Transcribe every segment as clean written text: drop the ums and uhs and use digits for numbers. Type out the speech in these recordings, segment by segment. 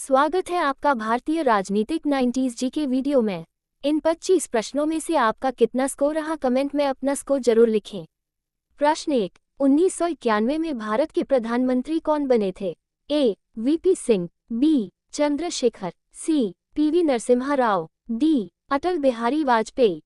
स्वागत है आपका भारतीय राजनीतिक 90s जी के वीडियो में। इन 25 प्रश्नों में से आपका कितना स्कोर रहा, कमेंट में अपना स्कोर जरूर लिखें। प्रश्न 1, 1991 में भारत के प्रधानमंत्री कौन बने थे? A. VP Singh, B. Chandrashekhar, C. PV Narasimha Rao, D. Atal Bihari Vajpayee.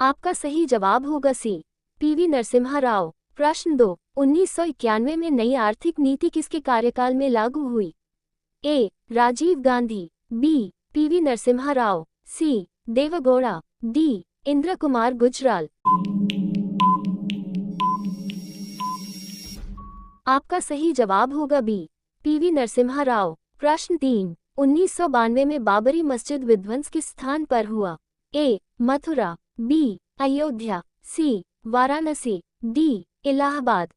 आपका सही जवाब होगा सी. पीवी नरसिम्हा राव। प्रश्न 2, 1991 में नई आर्थिक नीति किसके कार्यकाल में लागू हुई? ए. राजीव गांधी, बी. पीवी नरसिम्हा राव, सी. देवगौड़ा, डी. इंद्र कुमार गुजराल। आपका सही जवाब होगा बी. पीवी नरसिम्हा राव। प्रश्न 3, 1992 में बाबरी मस्जिद विध्वंस किस स्थान पर हुआ? ए. मथुरा, बी. अयोध्या, सी. वाराणसी, डी. इलाहाबाद।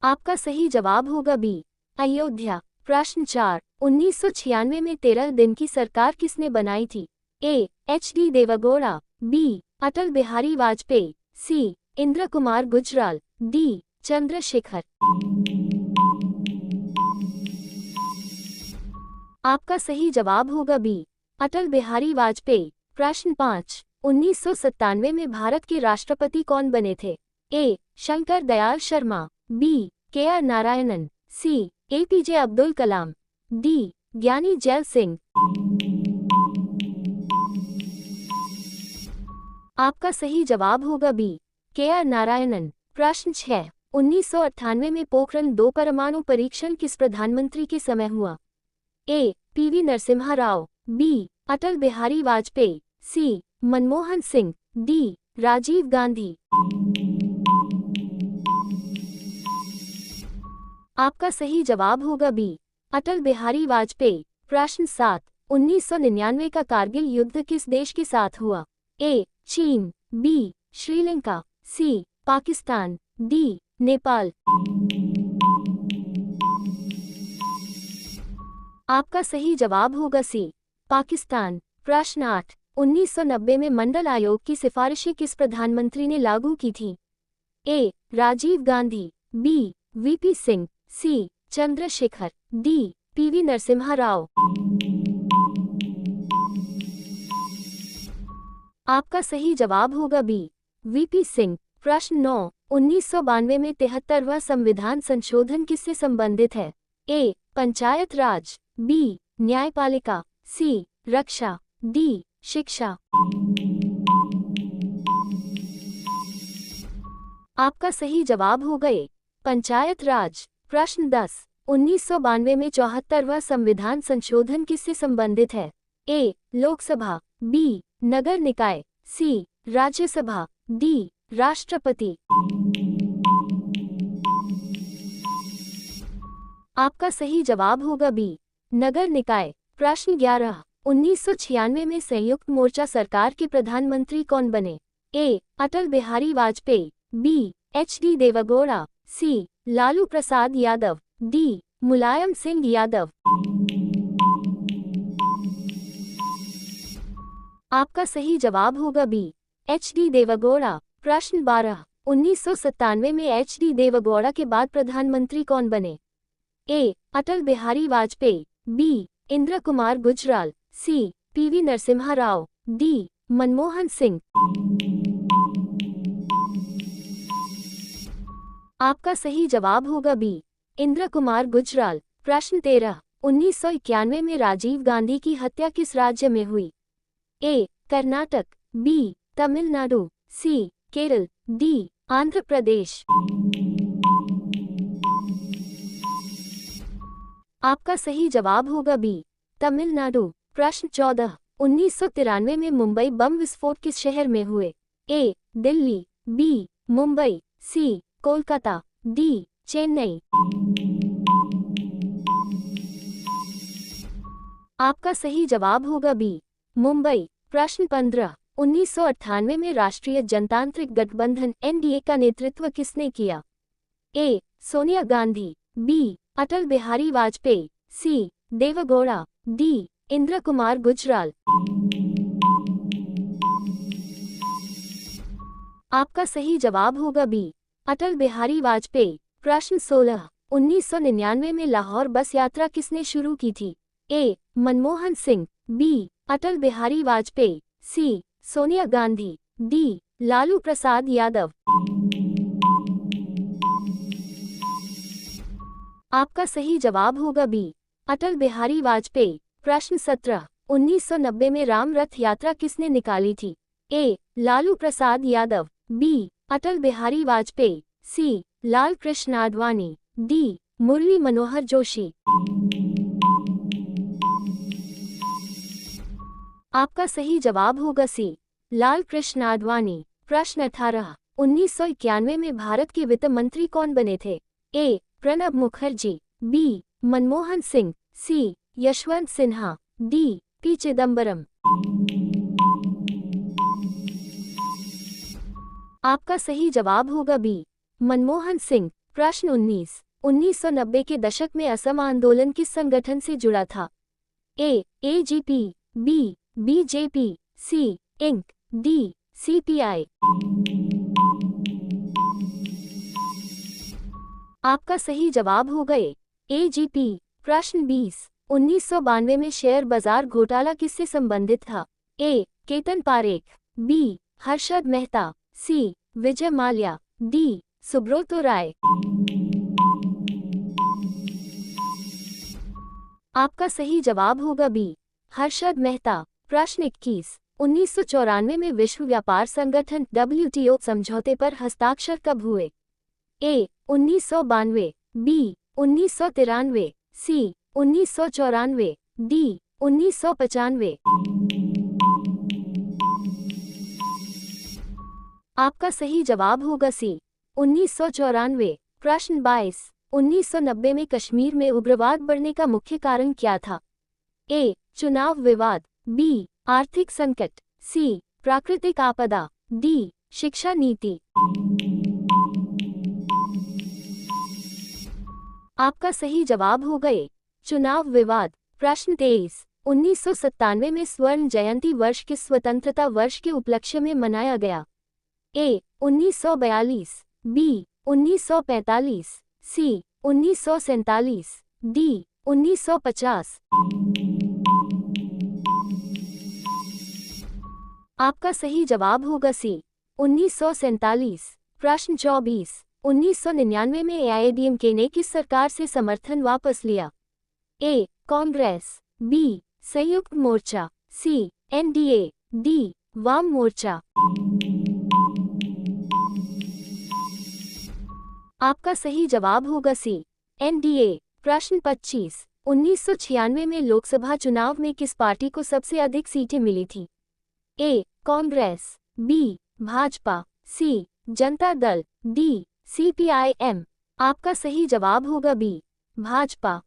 आपका सही जवाब होगा बी. अयोध्या। प्रश्न 4, 1996 में 13 दिन की सरकार किसने बनाई थी? ए. एच.डी. देवगौड़ा, बी. अटल बिहारी वाजपेयी, सी. इंद्र कुमार गुजराल, डी. चंद्रशेखर। आपका सही जवाब होगा बी. अटल बिहारी वाजपेयी। प्रश्न 5, 1997 में भारत के राष्ट्रपति कौन बने थे? ए. शंकर दयाल शर्मा, बी. के.आर. नारायणन, सी. APJ Abdul Kalam, D. ज्ञानी जैल सिंह। आपका सही जवाब होगा बी. के.आर. नारायणन। प्रश्न 6, 1998 में पोखरण 2 परमाणु परीक्षण किस प्रधानमंत्री के समय हुआ? A. PV Narasimha Rao, B. Atal Bihari Vajpayee, C. Manmohan Singh, D. Rajiv Gandhi. आपका सही जवाब होगा बी. अटल बिहारी वाजपेयी। प्रश्न 7, 1999 का कारगिल युद्ध किस देश के साथ हुआ? ए. चीन, बी. श्रीलंका, सी. पाकिस्तान, डी. नेपाल। आपका सही जवाब होगा सी. पाकिस्तान। प्रश्न 8, 1990 में मंडल आयोग की सिफारिशें किस प्रधानमंत्री ने लागू की थी? ए. राजीव गांधी, बी. वीपी सिंह, सी. चंद्रशेखर, डी. पीवी नरसिम्हा राव। आपका सही जवाब होगा बी. वीपी सिंह। प्रश्न 9, 1992 में 73वां संविधान संशोधन किससे संबंधित है? ए. पंचायत राज, बी. न्यायपालिका, सी. रक्षा, डी. शिक्षा। आपका सही जवाब होगा ए. पंचायत राज। प्रश्न 10, 1992 में 74वां संविधान संशोधन किससे संबंधित है? ए. लोकसभा, बी. नगर निकाय, सी. राज्यसभा, डी. राष्ट्रपति। आपका सही जवाब होगा बी. नगर निकाय। प्रश्न 11, 1996 में संयुक्त मोर्चा सरकार के प्रधानमंत्री कौन बने? A. Atal Bihari Vajpayee, B. HD. Deve Gowda, C. Lalu Prasad Yadav, D. Mulayam Singh Yadav. आपका सही जवाब होगा बी. एच.डी. देवगौड़ा। प्रश्न 12, 1997 में एच.डी. देवगौड़ा के बाद प्रधानमंत्री कौन बने? A. Atal Bihari Vajpayee, B. Inder Kumar Gujral, C. PV Narasimha Rao, D. Manmohan Singh. आपका सही जवाब होगा बी. इंद्र कुमार गुजराल। प्रश्न 13, 1991 में राजीव गांधी की हत्या किस राज्य में हुई? ए. कर्नाटक, बी. तमिलनाडु, सी. केरल, डी. आंध्र प्रदेश। आपका सही जवाब होगा बी. तमिलनाडु। प्रश्न 14, 1993 में मुंबई बम विस्फोट किस शहर में हुए? ए. दिल्ली, बी. मुंबई, सी. कोलकाता, डी. चेन्नई। आपका सही जवाब होगा बी. मुंबई। प्रश्न 15, 1998 में राष्ट्रीय जनतांत्रिक गठबंधन (एनडीए) का नेतृत्व किसने किया? ए. सोनिया गांधी, बी. अटल बिहारी वाजपेयी, सी. देवगौड़ा, डी. इंद्र कुमार गुजराल। आपका सही जवाब होगा बी, अटल बिहारी वाजपेयी। प्रश्न 16, 1999 में लाहौर बस यात्रा किसने शुरू की थी? ए. मनमोहन सिंह, बी. अटल बिहारी वाजपेयी, सी. सोनिया गांधी, डी. लालू प्रसाद यादव। आपका सही जवाब होगा बी, अटल बिहारी वाजपेयी। प्रश्न 17, 1990 में राम रथ यात्रा किसने निकाली थी? ए. लालू प्रसाद यादव, बी. अटल बिहारी वाजपेयी, सी. लाल कृष्ण आडवाणी, डी. मुरली मनोहर जोशी। आपका सही जवाब होगा सी, लाल कृष्ण आडवाणी। प्रश्न 18, 1991 में भारत के वित्त मंत्री कौन बने थे? ए. प्रणब मुखर्जी, बी. मनमोहन सिंह, सी. यशवंत सिन्हा, डी. पी. चिदम्बरम। आपका सही जवाब होगा बी, मनमोहन सिंह। प्रश्न 19, 1990 के दशक में असम आंदोलन किस संगठन से जुड़ा था? A. AGP, B. BJP, C. इंक, डी. सीपीआई। आपका सही जवाब होगा ए. एजीपी। प्रश्न 20, 1992 में शेयर बाजार घोटाला किससे संबंधित था? ए. केतन पारेख, बी. हर्षद मेहता, सी. विजय माल्या, डी. सुब्रतो राय। आपका सही जवाब होगा बी, हर्षद मेहता। प्रश्न 21, 1994 में विश्व व्यापार संगठन WTO समझौते पर हस्ताक्षर कब हुए? ए. 1992, बी. 1993, सी. 1994, डी. 1995। आपका सही जवाब होगा सी, 1994। प्रश्न 22, 1990 में कश्मीर में उग्रवाद बढ़ने का मुख्य कारण क्या था? ए. चुनाव विवाद, बी. आर्थिक संकट, सी. प्राकृतिक आपदा, डी. शिक्षा नीति। आपका सही जवाब होगा ए. चुनाव विवाद। प्रश्न 23, 1997 में स्वर्ण जयंती वर्ष किस स्वतंत्रता वर्ष के उपलक्ष्य में मनाया गया? ए. 1942, बी. 1945, सी. 1947, डी. 1950। आपका सही जवाब होगा सी, 1947। प्रश्न 24, 1999 में AIADMK ने किस सरकार से समर्थन वापस लिया? ए. कांग्रेस, बी. संयुक्त मोर्चा, सी. NDA, D. वाम मोर्चा। आपका सही जवाब होगा सी, NDA। प्रश्न 25, 1996 में लोकसभा चुनाव में किस पार्टी को सबसे अधिक सीटें मिली थी? ए. कांग्रेस, बी. भाजपा, सी. जनता दल, डी. CPIM। आपका सही जवाब होगा बी. भाजपा।